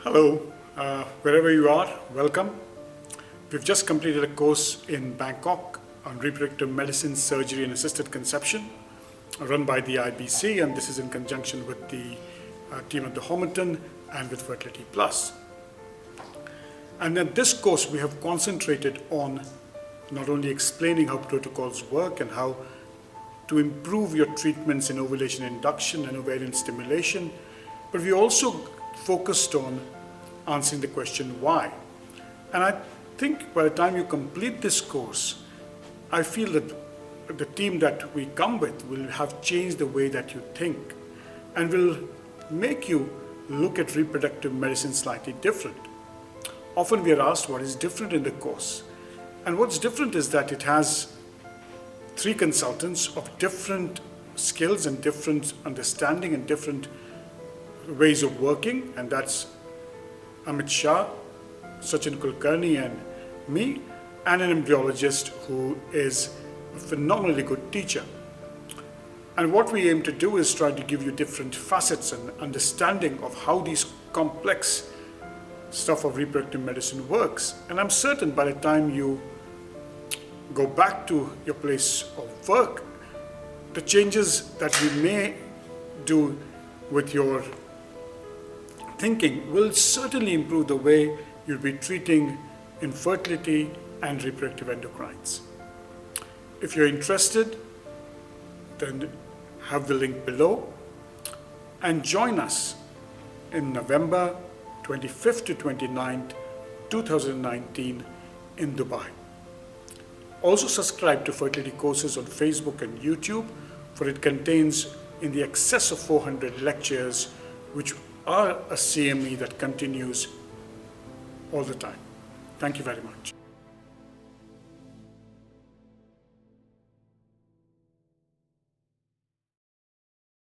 Hello, wherever you are, welcome. We've just completed a course in Bangkok on reproductive medicine, surgery and assisted conception run by the IBC, and this is in conjunction with the team at the Homerton and with Fertility Plus. And in this course we have concentrated on not only explaining how protocols work and how to improve your treatments in ovulation induction and ovarian stimulation, but we also focused on answering the question why. And I think by the time you complete this course, I feel that the team that we come with will have changed the way that you think and will make you look at reproductive medicine slightly different. Often we are asked what is different in the course. And what's different is that it has 3 consultants of different skills and different understanding and different ways of working, and that's Amit Shah, Sachin Kulkarni and me, and an embryologist who is a phenomenally good teacher. And what we aim to do is try to give you different facets and understanding of how these complex stuff of reproductive medicine works. And I'm certain by the time you go back to your place of work, the changes that we may do with your thinking will certainly improve the way you'll be treating infertility and reproductive endocrines. If you're interested, then have the link below and join us in November 25th to 29th, 2019 in Dubai. Also subscribe to fertility courses on Facebook and YouTube, for it contains in the excess of 400 lectures which are a CME that continues all the time. Thank you very much.